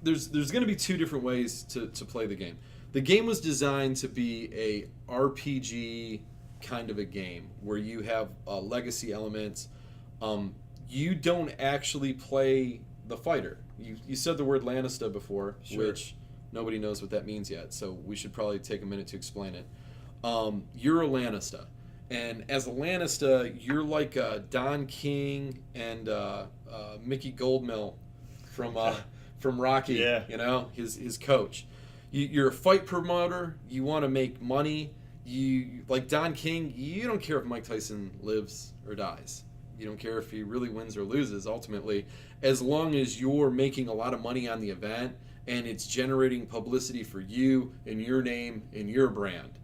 there's going to be two different ways to play the game. The game was designed to be a RPG kind of a game where you have legacy elements. You don't actually play the fighter. You said the word Lanista before, Sure. which nobody knows what that means yet, so we should probably take a minute to explain it. You're a Lanista. And as a Lanista, you're like Don King and Mickey Goldmill from Rocky, Yeah. you know, his coach. You're a fight promoter. You want to make money. You like Don King. You don't care if Mike Tyson lives or dies. You don't care if he really wins or loses. Ultimately, as long as you're making a lot of money on the event and it's generating publicity for you and your name and your brand,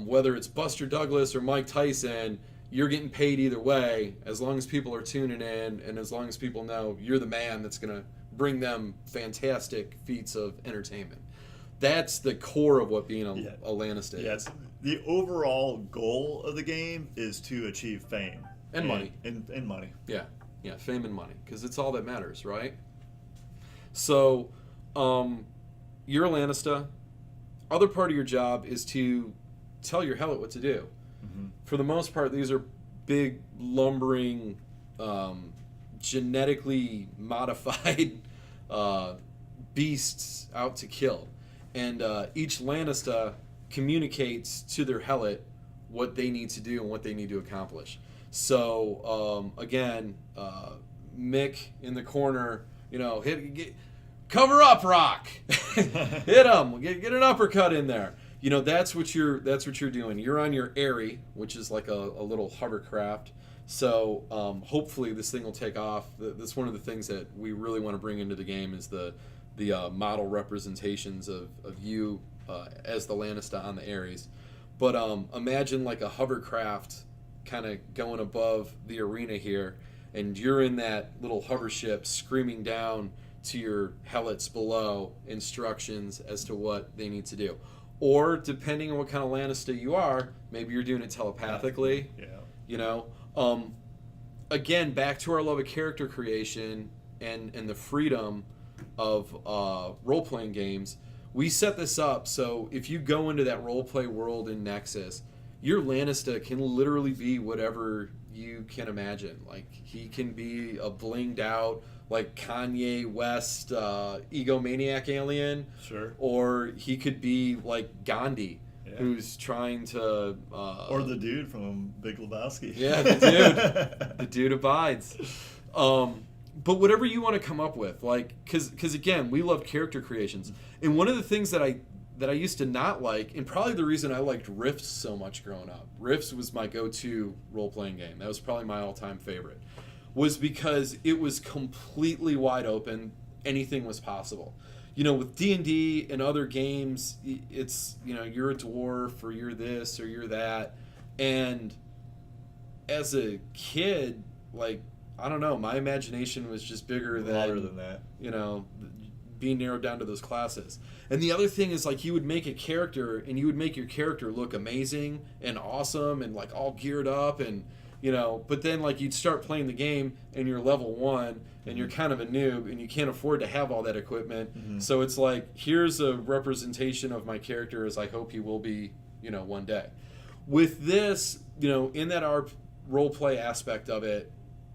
whether it's Buster Douglas or Mike Tyson, you're getting paid either way. As long as people are tuning in and as long as people know you're the man that's going to bring them fantastic feats of entertainment. That's the core of what being a Lanista is. Yes. The overall goal of the game is to achieve fame. And money. And money. Yeah, fame and money, because it's all that matters, right? So, you're a Lanista. Other part of your job is to tell your helot what to do. Mm-hmm. For the most part, these are big, lumbering, genetically modified beasts out to kill. And each Lanista communicates to their helot what they need to do and what they need to accomplish. So, again, Mick in the corner, you know, cover up, Rock. Hit him. Get an uppercut in there. You know, that's what you're doing. You're on your Airy, which is like a little hovercraft. So hopefully this thing will take off. That's one of the things that we really want to bring into the game is the model representations of you as the Lanista on the Aries. But imagine like a hovercraft kind of going above the arena here, and you're in that little hover ship screaming down to your helots below instructions as to what they need to do. Or depending on what kind of Lanista you are, maybe you're doing it telepathically. Yeah. You know, again, back to our love of character creation and the freedom of role-playing games. We set this up so if you go into that role-play world in Nexus, your Lanista can literally be whatever you can imagine. Like, he can be a blinged out, like Kanye West egomaniac alien. Sure. Or he could be like Gandhi, who's trying to... or the dude from Big Lebowski. Yeah, the dude. The dude abides. But whatever you want to come up with, like, because again, we love character creations. And one of the things that I used to not like, and probably the reason I liked Rifts so much growing up, Rifts was my go-to role-playing game. That was probably my all-time favorite. Was because it was completely wide open. Anything was possible. You know, with D&D and other games, it's, you know, you're a dwarf or you're this or you're that. And as a kid, like, I don't know, my imagination was just bigger than that. You know, being narrowed down to those classes. And the other thing is, like, you would make a character and you would make your character look amazing and awesome and, like, all geared up and, you know, but then, like, you'd start playing the game and you're level 1 and you're kind of a noob and you can't afford to have all that equipment. Mm-hmm. So it's like, here's a representation of my character as I hope he will be, you know, one day. With this, you know, in that our role play aspect of it,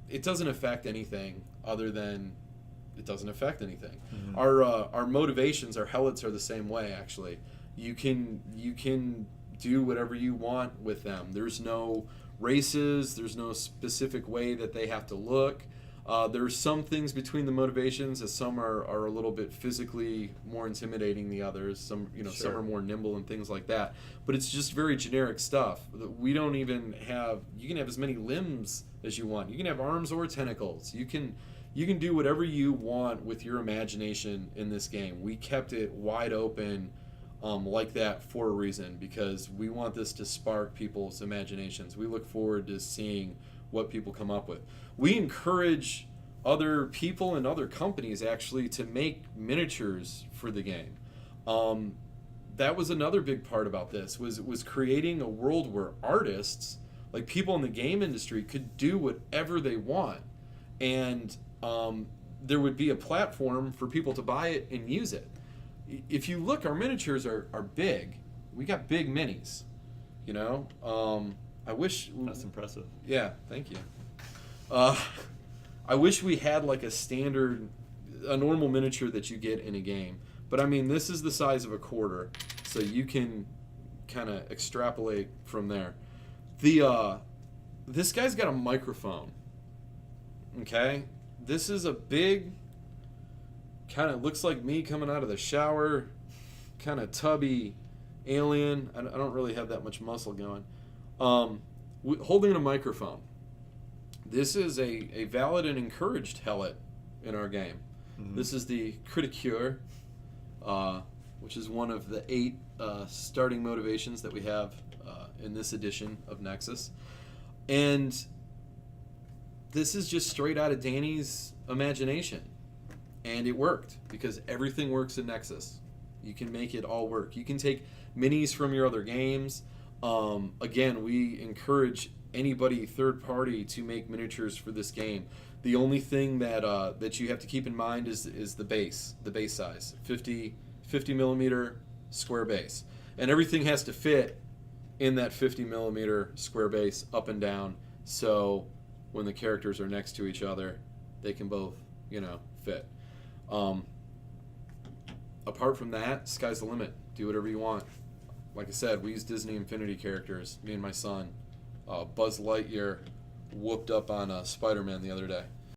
it doesn't affect anything other than it doesn't affect anything. Mm-hmm. Our motivations, our helots are the same way, actually. You can do whatever you want with them. There's no races, there's no specific way that they have to look. There's some things between the motivations, as some are a little bit physically more intimidating than others. Some, you know, Sure. some are more nimble and things like that. But it's just very generic stuff. We don't even have. You can have as many limbs as you want. You can have arms or tentacles. You can do whatever you want with your imagination in this game. We kept it wide open. Like that for a reason, because we want this to spark people's imaginations. We look forward to seeing what people come up with. We encourage other people and other companies actually to make miniatures for the game. That was another big part about this, was creating a world where artists, like people in the game industry, could do whatever they want. And there would be a platform for people to buy it and use it. If you look, our miniatures are big. We got big minis, you know. I wish... That's impressive. Yeah, thank you. I wish we had like a normal miniature that you get in a game. But I mean, this is the size of a quarter, so you can kind of extrapolate from there. This guy's got a microphone. Okay? This is a big, kind of looks like me coming out of the shower, kind of tubby alien. I don't really have that much muscle going. Holding a microphone. This is a valid and encouraged helot in our game. Mm-hmm. This is the Criticure, which is one of the 8 starting motivations that we have in this edition of Nexus. And this is just straight out of Danny's imagination. And it worked, because everything works in Nexus. You can make it all work. You can take minis from your other games. Again, we encourage anybody third party to make miniatures for this game. The only thing that you have to keep in mind is the base size, 50 millimeter square base, and everything has to fit in that 50 millimeter square base up and down. So when the characters are next to each other, they can both, fit. Apart from that, sky's the limit. Do whatever you want. Like I said, we use Disney Infinity characters. Me and my son, Buzz Lightyear whooped up on Spider-Man the other day.